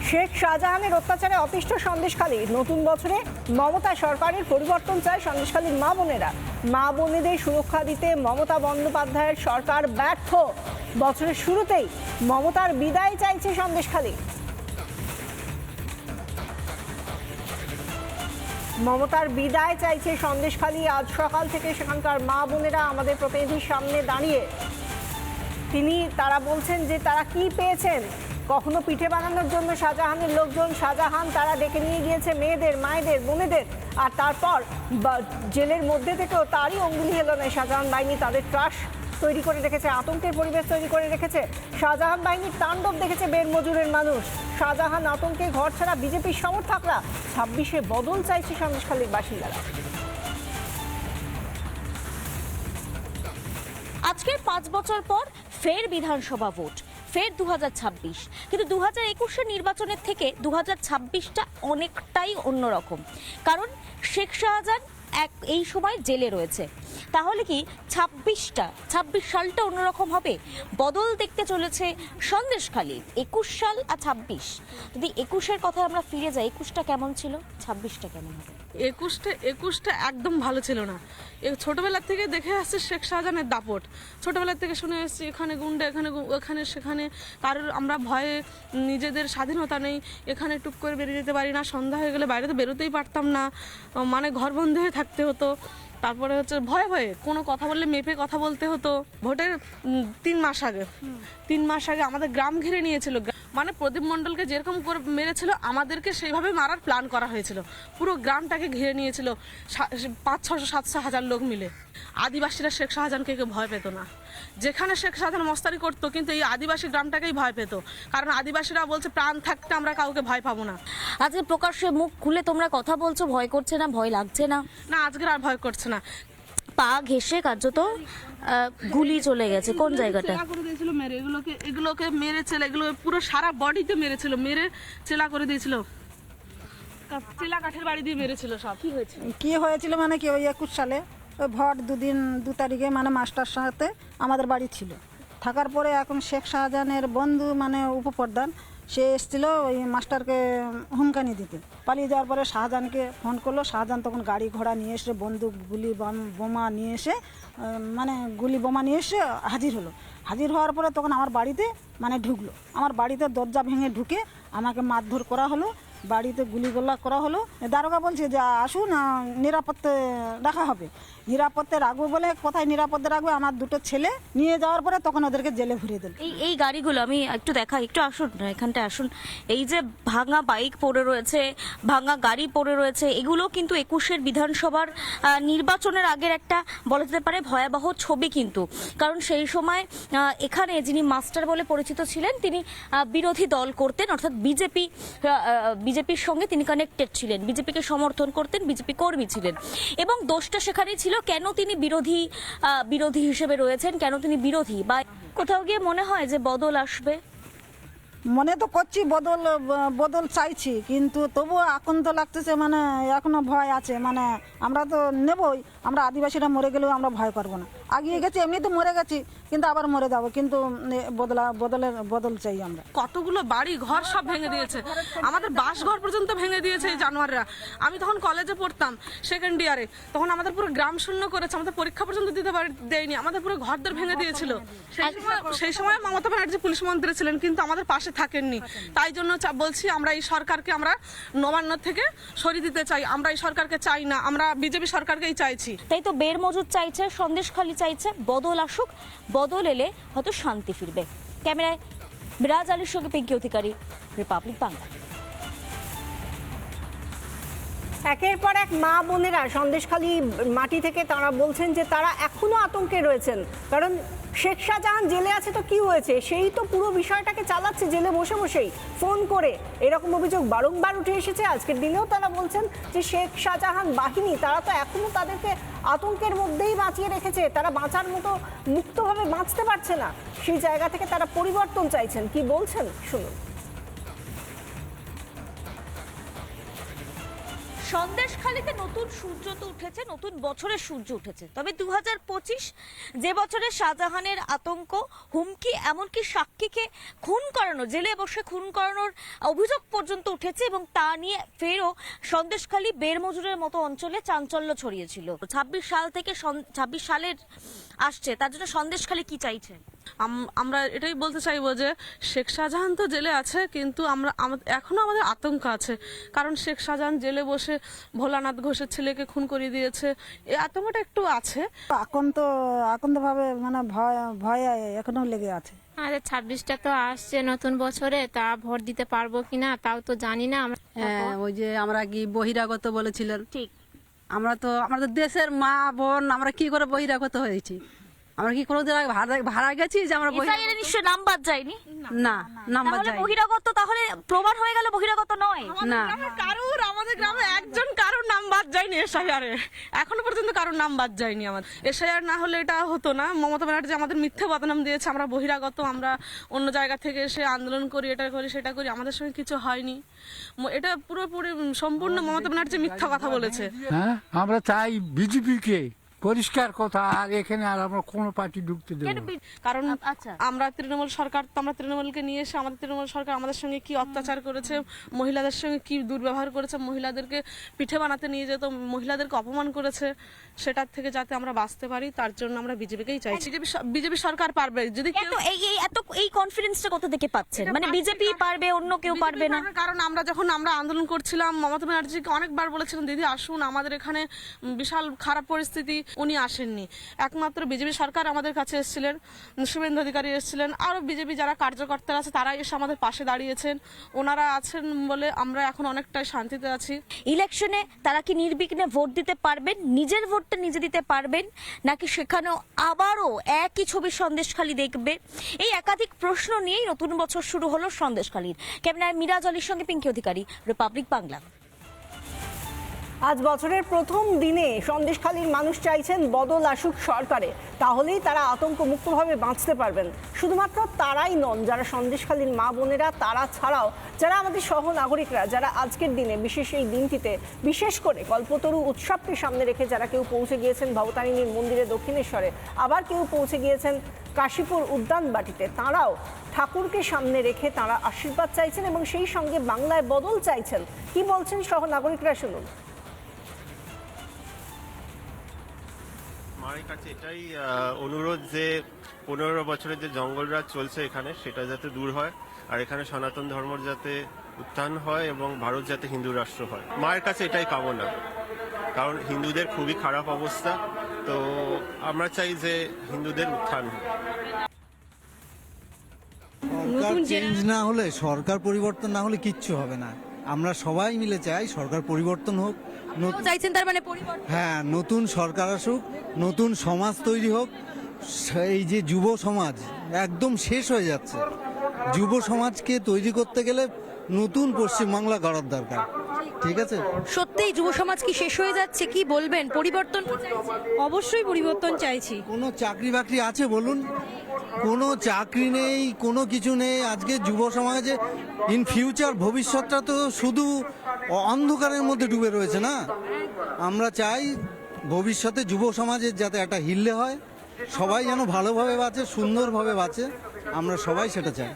শেখ শাহজাহানের অত্যাচারে অতিষ্ঠ সন্দেশখালী। নতুন বছরে মমতা সরকারের পরিবর্তন চায় সন্দেশখালীর মা বোনেরা। মা বোনেদের সুরক্ষা দিতে মমতা বন্দ্যোপাধ্যায়ের সরকার ব্যর্থ। বছরের শুরুতেই মমতার বিদায় চাইছে সন্দেশখালী। মমতার বিদায় চাইছে সন্দেশখালী। আজ সকাল থেকে সেখানকার মা বোনেরা আমাদের প্রতিনিধির সামনে দাঁড়িয়ে তারা বলছেন যে তারা কি পেয়েছেন। কখনো পিঠে বানানোর জন্য শাহজাহানের লোকজন, শাহজাহান তারা ডেকে নিয়ে গিয়েছে মেয়েদের, মায়েদের, বোনেদের, আর তারপর জেলের মধ্যে থেকেও তারই অঙ্গুলি হেলো নয়। শাহজাহান বাহিনী তাদের ত্রাস তৈরি করে রেখেছে, আতঙ্কের পরিবেশ তৈরি করে রেখেছে। শাহজাহান বাহিনীর তাণ্ডব দেখেছে বের মজুরের মানুষ। শাহজাহান আতঙ্কে ঘর ছাড়া বিজেপির সমর্থকরা। 26-এ বদল চাইছে সন্দেশখালীর বাসিন্দারা। আজকের 5 বছর পর ফের বিধানসভা ভোট, ফের 2026। কিন্তু 2021-এর নির্বাচনের থেকে 2026টা অনেকটাই অন্যরকম, কারণ শেখ শাহজাহান এই সময় জেলে রয়েছে। তাহলে কি 26 সালটা অন্যরকম হবে? বদল দেখতে চলেছে সন্দেশখালীর। 21 সাল আর 26, যদি 21-এর কথা আমরা ফিরে যাই, 21টা কেমন ছিল, 26টা কেমন হবে? 21টা একদম ভালো ছিল না। ছোটবেলা থেকে দেখে আসছে শেখ শাহজাহানের দাপট। ছোটবেলা থেকে শুনে এসেছি এখানে গুন্ডা, এখানে সেখানে, কারোর আমরা ভয়ে, নিজেদের স্বাধীনতা নেই, এখানে টুক করে বেরিয়ে যেতে পারি না, সন্ধ্যা হয়ে গেলে বাইরে তো বেরোতেই পারতাম না, মানে ঘর বন্ধ হয়ে থাকতে হতো। তারপরে হচ্ছে ভয়ে ভয়ে কোনো কথা বললে মেপে কথা বলতে হতো। ভোটের 3 মাস আগে আমাদের গ্রাম ঘিরে নিয়েছিল। মানে প্রদীপ মণ্ডলকে যেরকম করে মেরেছিল, আমাদেরকে সেইভাবে মারার প্ল্যান করা হয়েছিল। পুরো গ্রামটাকে ঘিরে নিয়েছিল 500-600-700 লোক মিলে। আদিবাসীরা শেখ শাহজাহানকে কেউ ভয় পেত না। যেখানে শেখ শাহজাহান মস্তানি করতো, কিন্তু এই আদিবাসী গ্রামটাকেই ভয় পেত, কারণ আদিবাসীরা বলছে প্রাণ থাকতে আমরা কাউকে ভয় পাবো না। আজকে প্রকাশ্যে মুখ খুলে তোমরা কথা বলছো, ভয় করছে না, ভয় লাগছে না? না, আজকের আর ভয় করছে না। পা ঘেঁষে কার্যত গুলি চলে গেছে কোন জায়গাটা? এগুলোকে মেরেছিল, এগুলো পুরো সারা বডিতে মেরেছিল, মেরে চেলা করে দিয়েছিল, চেলা কাঠের বাড়ি দিয়ে মেরেছিল সব। কি হয়েছিল মানে কি, ওই 21 সালে ওই ভোট 2 তারিখে মানে মাস্টার সাথে আমাদের বাড়ি ছিল। থাকার পরে এখন শেখ শাহজাহানের বন্ধু মানে উপপ্রধান, সে এসেছিল ওই মাস্টারকে হুমকানি দিতে। পালিয়ে যাওয়ার পরে শাহজাহানকে ফোন করলো। শাহজাহান তখন গাড়ি ঘোড়া নিয়ে এসে, বন্দুক, গুলি, বোমা নিয়ে এসে, মানে গুলি বোমা নিয়ে এসে হাজির হলো। হাজির হওয়ার পরে তখন আমার বাড়িতে মানে ঢুকলো। আমার বাড়িতে দরজা ভেঙে ঢুকে আমাকে মারধর করা হলো, বাড়িতে গুলিগোলা করা হলো। দারোগা বলছে যে আসুন, নিরাপত্তে রাখা হবে। নিরাপত্তে রাখবো বলে, কোথায় নিরাপত্তে রাখবে? আমার 2টো ছেলে নিয়ে যাওয়ার পরে তখন ওদেরকে জেলে ভরিয়ে দিল। এই গাড়িগুলো আমি একটু দেখাই, একটু আসুন এখানটা আসুন। এই যে ভাঙা বাইক পড়ে রয়েছে, ভাঙা গাড়ি পড়ে রয়েছে, এগুলো কিন্তু 21-এর বিধানসভার নির্বাচনের আগের একটা বলা যেতে পারে ভয়াবহ ছবি কিন্তু। কারণ সেই সময় এখানে যিনি মাস্টার বলে পরিচিত ছিলেন, তিনি বিরোধী দল করতেন, অর্থাৎ বিজেপির সঙ্গে তিনি কানেক্টেড ছিলেন, বিজেপিকে সমর্থন করতেন, বিজেপি কর্মী ছিলেন। এবং দোষটা সেখানেই ছিল, কেন তিনি বিরোধী হিসেবে রয়েছেন, কেন তিনি বিরোধী। বা কোথাও গিয়ে মনে হয় যে বদল আসবে? মনে তো করছি বদল চাইছি, কিন্তু তবুও এখন তো লাগতেছে মানে এখনো ভয় আছে। মানে আমরা তো নেবই, আমরা আদিবাসীরা মরে গেলেও আমরা ভয় করবো না। আগিয়ে গেছি, এমনি তো মরে গেছি, কিন্তু আবার মরে যাবো, কিন্তু বদল চাই আমরা। কতগুলো বাড়ি ঘর সব ভেঙে দিয়েছে, আমাদের বাসঘর পর্যন্ত ভেঙে দিয়েছে এই জানোয়াররা। আমি তখন কলেজে পড়তাম, 2nd ইয়ারে, তখন আমাদের পুরো গ্রাম শূন্য করেছে, আমাদের পরীক্ষা পর্যন্ত দিতে দেয়নি, আমাদের পুরো ঘরদর ভেঙে দিয়েছিল। সেই সময় মমতা ব্যানার্জি পুলিশ মন্ত্রী ছিলেন, কিন্তু আমাদের পাশে থাকেননি। তাই জন্য বলছি, আমরা এই সরকারকে আমরা নবান্ন থেকে সরিয়ে দিতে চাই। আমরা এই সরকারকে চাই না, আমরা বিজেপি সরকারকেই চাইছি। তাই তো বের মজুদ চাইছে, সন্দেশখালী চাইছে বদল আসুক, বদল এলে হয়তো শান্তি ফিরবে। ক্যামেরায় বিরাজ আলীর সঙ্গে পিঙ্কি অধিকারী, রিপাবলিক বাংলা। একের পর এক মা বোনেরা সন্দেশখালী মাটি থেকে তারা বলছেন যে তারা এখনো আতঙ্কে রয়েছেন। কারণ শেখ শাহজাহান জেলে আছে তো কি হয়েছে, সেই তো পুরো বিষয়টাকে চালাচ্ছে জেলে বসে বসেই ফোন করে। এরকম অভিযোগ বারংবার উঠে এসেছে। আজকের দিনেও তারা বলছেন যে শেখ শাহজাহান বাহিনী তারা তো এখনো তাদেরকে আতঙ্কের মধ্যেই বাঁচিয়ে রেখেছে, তারা বাঁচার মতো মুক্তভাবে বাঁচতে পারছে না। সেই জায়গা থেকে তারা পরিবর্তন চাইছেন। কি বলছেন শুনুন। সন্দেশখালীতে নতুন সূর্য তো উঠেছে, নতুন বছরের সূর্য উঠেছে, তবে 2025 যে বছরে শাহজাহানের আতঙ্ক, হুমকি, এমনকি সাক্ষীকে খুন করানো, জেলে বসে খুন করানোর অভিযোগ পর্যন্ত উঠেছে এবং তা নিয়ে ফেরও সন্দেশখালী বেরমজুরের মতো অঞ্চলে চাঞ্চল্য ছড়িয়েছিল। 26 সাল থেকে 26 সালের আসছে, তার জন্য সন্দেশখালী কি চাইছে? আমরা এটাই বলতে চাইবো যে শেখ শাহজাহান তো জেলে আছে, কিন্তু এখনো আমাদের আতঙ্ক আছে, কারণ শেখ শাহজাহান জেলে বসে ভোলানাথ ঘোষের ছেলেকে খুন করিয়ে দিয়েছে, এই আতঙ্কটা একটু আছে। আকন্তভাবে মানে ভয় এখনো লেগে আছে। আরে 26টা তো আসছে নতুন বছরে, তা ভোট দিতে পারবো কিনা তাও তো জানি না। হ্যাঁ, ওই যে আমরা কি বহিরাগত বলেছিলেন, ঠিক, আমরা তো আমাদের দেশের মা বোন, আমরা কি করে বহিরাগত হয়েছি? আমরা কি কোনোদিন আগে ভাড়া গেছি যে আমরা এসআইআর নিশ্চয় নাম বাদ যায়নি? না, নাম্বার তাহলে যাই বহিরাগত, তাহলে প্রমাণ হয়ে গেল বহিরাগত নয়। না, আমাদের গ্রামে কারোর নাম বাদ যায়নি এসআইআরে, এখনো পর্যন্ত কারোর নাম বাদ যায়নি। আমাদের এসআইআর না হলে এটা হতো না। মমতা ব্যানার্জি আমাদের মিথ্যে বদনাম দিয়েছে, আমরা বহিরাগত, আমরা অন্য জায়গা থেকে এসে আন্দোলন করি, এটা করি সেটা করি, আমাদের সঙ্গে কিছু হয়নি। এটা পুরোপুরি সম্পূর্ণ মমতা ব্যানার্জি মিথ্যা কথা বলেছে। হ্যাঁ, আমরা চাই বিজেপিকে, পরিষ্কার কথা। আর এখানে আর আমরা কোনো পার্টি ঢুকতে দেবো না। কারণ আচ্ছা, আমরা তৃণমূল সরকার, তো আমরা তৃণমূলকে নিয়ে এসে আমাদের তৃণমূল সরকার আমাদের সঙ্গে কি অত্যাচার করেছে, মহিলাদের সঙ্গে কি দুর্ব্যবহার করেছে, মহিলাদেরকে পিঠে বানাতে নিয়ে যেত, মহিলাদেরকে অপমান করেছে, সেটার থেকে যাতে আমরা বাঁচতে পারি তার জন্য আমরা বিজেপিকেই চাইছি। বিজেপি সরকার পারবে যদি কেউ, এই কনফিডেন্সটা কোথা থেকে পাচ্ছেন? মানে বিজেপি পারবে, অন্য কেউ পারবে না? কারণ আমরা আন্দোলন করছিলাম, মমতা ব্যানার্জিকে অনেকবার বলেছিলাম দিদি আসুন, আমাদের এখানে বিশাল খারাপ পরিস্থিতি, উনি আসেননি। একমাত্র বিজেপি সরকার আমাদের কাছে এসেছিলেন, শুভেন্দু অধিকারী এসেছিলেন, আরো বিজেপি যারা কার্যকর্তা আছে তারাই এসে আমাদের পাশে দাঁড়িয়েছেন। ওনারা আছেন বলে আমরা এখন অনেকটাই শান্তিতে আছি। ইলেকশনে তারা কি নির্বিঘ্নে ভোট দিতে পারবেন, নিজের ভোটটা নিজে দিতে পারবেন, নাকি সেখানেও আবারও একই ছবি সন্দেশখালী দেখবে? এই একাধিক প্রশ্ন নিয়েই নতুন বছর শুরু হলো সন্দেশখালীর। ক্যামেরায় মিরাজ আলীর সঙ্গে পিঙ্কি অধিকারী, রিপাবলিক বাংলা। আজ বছরের প্রথম দিনে সন্দেশখালীর মানুষ চাইছেন বদল আসুক সরকারে, তাহলেই তারা আতঙ্কমুক্তভাবে বাঁচতে পারবেন। শুধুমাত্র তারাই নন, যারা সন্দেশখালীর মা বোনেরা, তারা ছাড়াও যারা আমাদের সহ নাগরিকরা, যারা আজকের দিনে, বিশেষ এই দিনটিতে, বিশেষ করে কল্পতরু উৎসবকে সামনে রেখে যারা কেউ পৌঁছে গিয়েছেন ভবতারিণীর মন্দিরে দক্ষিণেশ্বরে, আবার কেউ পৌঁছে গিয়েছেন কাশীপুর উদ্যানবাটিতে, তাঁরাও ঠাকুরকে সামনে রেখে তারা আশীর্বাদ চাইছেন এবং সেই সঙ্গে বাংলায় বদল চাইছেন। কি বলছেন সহ নাগরিকরা, শুনুন। আমার কাছে এটাই অনুরোধ যে 15 বছরের যে জঙ্গলরাজ চলছে এখানে, সেটা যাতে দূর হয়, আর এখানে সনাতন ধর্মের যাতে উত্থান হয় এবং ভারত যাতে হিন্দু রাষ্ট্র হয়। মায়ের কাছে এটাই কামনা, কারণ হিন্দুদের খুবই খারাপ অবস্থা, তো আমরা চাই যে হিন্দুদের উত্থান হোক। সরকার চেঞ্জ না হলে, সরকার পরিবর্তন না হলে কিচ্ছু হবে না। আমরা সবাই মিলে চাই সরকার পরিবর্তন হোক, চাইছেন তার মানে পরিবর্তন? হ্যাঁ, নতুন সরকার আসুক, নতুন সমাজ তৈরি হোক। এই যে যুব সমাজ একদম শেষ হয়ে যাচ্ছে, যুব সমাজকে তৈরি করতে গেলে নতুন পশ্চিমবাংলা গড়ার দরকার। ঠিক আছে, সত্যিই যুব সমাজ কি শেষ হয়ে যাচ্ছে? কি বলবেন, পরিবর্তন? অবশ্যই পরিবর্তন চাইছি। কোনো চাকরি বাকরি আছে বলুন? কোনো চাকরি নেই, কোনো কিছু নেই। আজকে যুব সমাজে ইন ফিউচার ভবিষ্যৎটা তো শুধু অন্ধকারের মধ্যে ডুবে রয়েছে না। আমরা চাই ভবিষ্যতে যুব সমাজের যাতে একটা হিললে হয়, সবাই যেন ভালোভাবে বাঁচে, সুন্দরভাবে বাঁচে, আমরা সবাই সেটা চাই।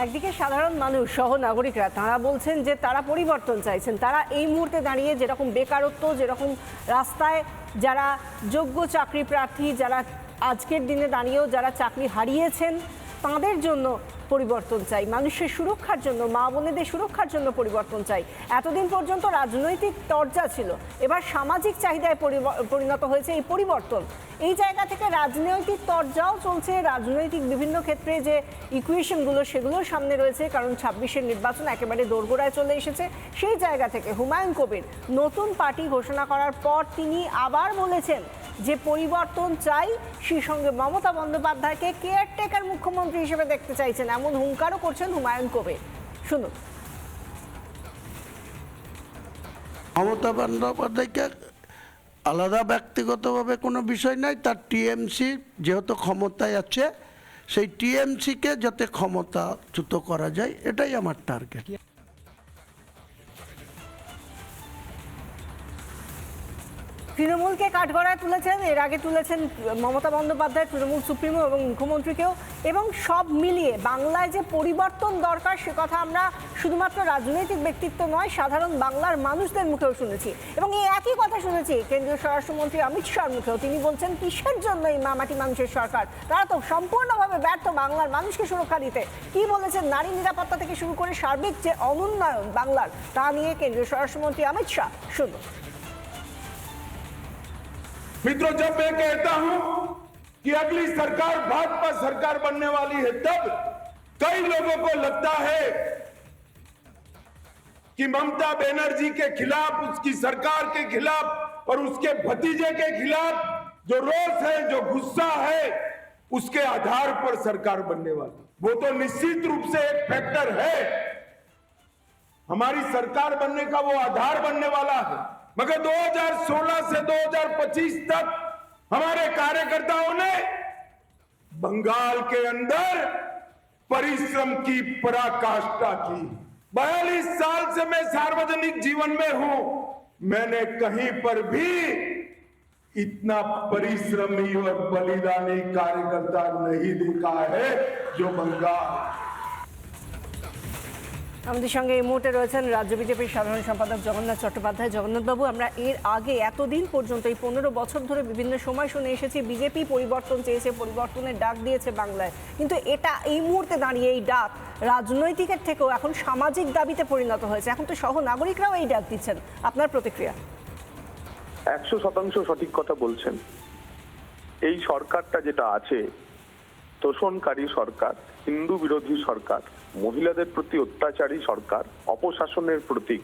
একদিকে সাধারণ মানুষ সহ নাগরিকরা তারা বলছেন যে তারা পরিবর্তন চাইছেন। তারা এই মুহূর্তে দাঁড়িয়ে যেরকম বেকারত্ব, যেরকম রাস্তায় যারা যোগ্য চাকরি প্রার্থী, যারা আজকের দিনে দাঁড়িয়েও যারা চাকরি হারিয়েছেন, তাদের জন্য পরিবর্তন চাই, মানুষের সুরক্ষার জন্য, মা বোনেদের সুরক্ষার জন্য পরিবর্তন চাই। এতদিন পর্যন্ত রাজনৈতিক তরজা ছিল, এবার সামাজিক চাহিদায় পরিণত হয়েছে এই পরিবর্তন। এই জায়গা থেকে রাজনৈতিক তরজাও চলছে, রাজনৈতিক বিভিন্ন ক্ষেত্রে যে ইকুয়েশনগুলো সেগুলোর সামনে রয়েছে, কারণ 26-এর নির্বাচন একেবারে দোরগোড়ায় চলে এসেছে। সেই জায়গা থেকে হুমায়ুন কবির নতুন পার্টি ঘোষণা করার পর তিনি আবার বলেছেন যে পরিবর্তন চাই, সেই সঙ্গে মমতা বন্দ্যোপাধ্যায়কে কেয়ারটেকার মুখ্যমন্ত্রী হিসেবে দেখতে চাইছেন, এমন হুঙ্কারও করছেন হুমায়ুন কবির। শুনুন। মমতা বন্দ্যোপাধ্যায়কে আলাদা ব্যক্তিগতভাবে কোনো বিষয় নাই, তার টিএমসি যেহেতু ক্ষমতায় আছে, সেই টিএমসিকে যাতে ক্ষমতাচ্যুত করা যায়, এটাই আমার টার্গেট। তৃণমূলকে কাঠগড়ায় তুলেছেন, এর আগে তুলেছেন মমতা বন্দ্যোপাধ্যায়, তৃণমূল সুপ্রিমো এবং মুখ্যমন্ত্রীকেও, এবং সব মিলিয়ে বাংলায় যে পরিবর্তন দরকার সে কথা আমরা শুধুমাত্র রাজনৈতিক ব্যক্তিত্ব নয়, সাধারণ বাংলার মানুষদের মুখেও শুনেছি। এবং এই একই কথা শুনেছি কেন্দ্রীয় স্বরাষ্ট্রমন্ত্রী অমিত শাহর মুখেও। তিনি বলছেন কিসের জন্য এই মামাটি মানুষের সরকার, তারা তো সম্পূর্ণভাবে ব্যর্থ বাংলার মানুষকে সুরক্ষা দিতে। কি বলেছেন নারী নিরাপত্তা থেকে শুরু করে সার্বিক যে অনুন্নয়ন বাংলার, তা নিয়ে কেন্দ্রীয় স্বরাষ্ট্রমন্ত্রী অমিত শাহ। শুনুন। मित्रों, जब मैं कहता हूं कि अगली सरकार भाजपा सरकार बनने वाली है, तब कई लोगों को लगता है कि ममता बनर्जी के खिलाफ, उसकी सरकार के खिलाफ और उसके भतीजे के खिलाफ जो रोष है, जो गुस्सा है, उसके आधार पर सरकार बनने वाली। वो तो निश्चित रूप से एक फैक्टर है, हमारी सरकार बनने का वो आधार बनने वाला है। मगर 2016 से 2025 तक हमारे कार्यकर्ताओं ने बंगाल के अंदर परिश्रम की पराकाष्ठा की। 42 साल से मैं सार्वजनिक जीवन में हूं, मैंने कहीं पर भी इतना परिश्रमी और बलिदानी कार्यकर्ता नहीं देखा है जो बंगाल। আমাদের সঙ্গে এই মুহূর্তে রয়েছেন রাজ্য বিজেপির সাধারণ সম্পাদক জগন্নাথ চট্টোপাধ্যায়। জগন্নাথবাবু, আমরা এর আগে এতদিন পর্যন্ত এই 15 বছর ধরে বিভিন্ন সময় শুনে এসেছি বিজেপি পরিবর্তন চেয়েছে, পরিবর্তনের ডাক দিয়েছে বাংলায়, কিন্তু এটা এই মুহূর্তে দাঁড়িয়ে এই ডাক রাজনৈতিকের থেকেও এখন সামাজিক দাবিতে পরিণত হয়েছে। এখন তো সহ নাগরিকরাও এই ডাক দিচ্ছেন, আপনার প্রতিক্রিয়া? 100% সঠিক কথা বলছেন। এই সরকারটা যেটা আছে, তোষণকারী সরকার, হিন্দু বিরোধী সরকার, মহিলাদের প্রতি অত্যাচারী সরকার, অপশাসনের প্রতীক।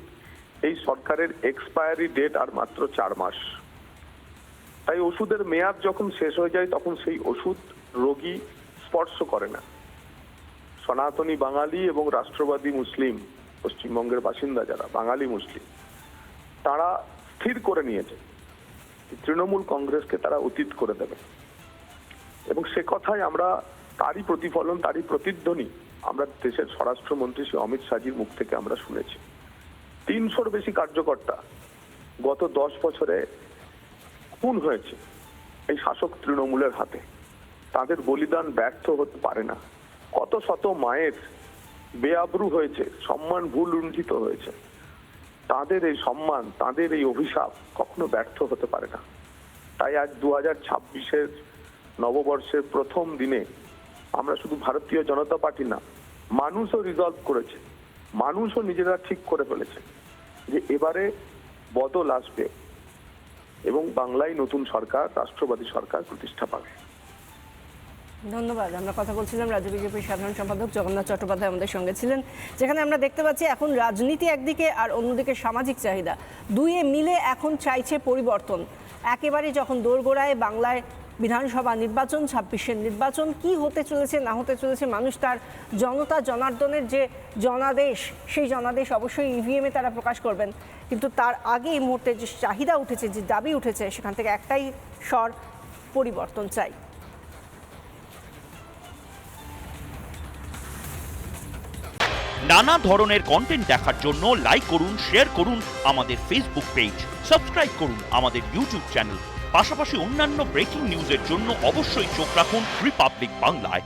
এই সরকারের এক্সপায়ারি ডেট আর মাত্র 4 মাস। তাই ওষুধের মেয়াদ যখন শেষ হয়ে যায় তখন সেই ওষুধ রোগী স্পর্শ করে না। সনাতনী বাঙালি এবং রাষ্ট্রবাদী মুসলিম, পশ্চিমবঙ্গের বাসিন্দা যারা বাঙালি মুসলিম, তারা স্থির করে নিয়েছে তৃণমূল কংগ্রেসকে তারা অতীত করে দেবে। এবং সে কথাই আমরা, তারই প্রতিফলন, তারই প্রতিধ্বনি আমরা দেশের স্বরাষ্ট্রমন্ত্রী শ্রী অমিত শাহজির মুখ থেকে আমরা শুনেছি। 300-র বেশি কার্যকর্তা গত 10 বছরে খুন হয়েছে এই শাসক তৃণমূলের হাতে। তাদের বলিদান ব্যর্থ হতে পারে না। কত শত মায়ের বেআবরু হয়েছে, সম্মান ভুল লুণ্ঠিত হয়েছে। তাদের এই সম্মান, তাদের এই অভিশাপ কখনো ব্যর্থ হতে পারে না। তাই আজ 2026-এর নববর্ষের প্রথম দিনে আমরা শুধু ভারতীয় জনতা পার্টি না, মানুষও রিজলভ করেছে, মানুষও নিজেরা ঠিক করে ফেলেছে যে এবারে বদল আসবে এবং বাংলায় নতুন সরকার, রাষ্ট্রবাদী সরকার প্রতিষ্ঠা পাবে। ধন্যবাদ। আমরা কথা বলছিলাম রাজ্য বিজেপির সাধারণ সম্পাদক জগন্নাথ চট্টোপাধ্যায় আমাদের সঙ্গে ছিলেন, যেখানে আমরা দেখতে পাচ্ছি এখন রাজনীতি একদিকে আর অন্যদিকে সামাজিক চাহিদা, দুয়ে মিলে এখন চাইছে পরিবর্তন। একেবারে যখন দোরগোড়ায় বাংলায় বিধানসভা নির্বাচন, 26-এর নির্বাচন, কি হতে চলেছে না হতে চলেছে, মানুষ তার জনতা জনার্দনের যে জনাদেশ, সেই জনাদেশ অবশ্যই ইভিএমে তারা প্রকাশ করবেন। কিন্তু তার আগে এই মুহূর্তে যে চাহিদা উঠেছে, যে দাবি উঠেছে, সেখান থেকে একটাই স্বর, পরিবর্তন চাই। নানা ধরনের কন্টেন্ট দেখার জন্য লাইক করুন, শেয়ার করুন আমাদের ফেসবুক পেজ, সাবস্ক্রাইব করুন আমাদের ইউটিউব চ্যানেল। পাশাপাশি অন্যান্য ব্রেকিং নিউজের জন্য অবশ্যই চোখ রাখুন রিপাবলিক বাংলায়।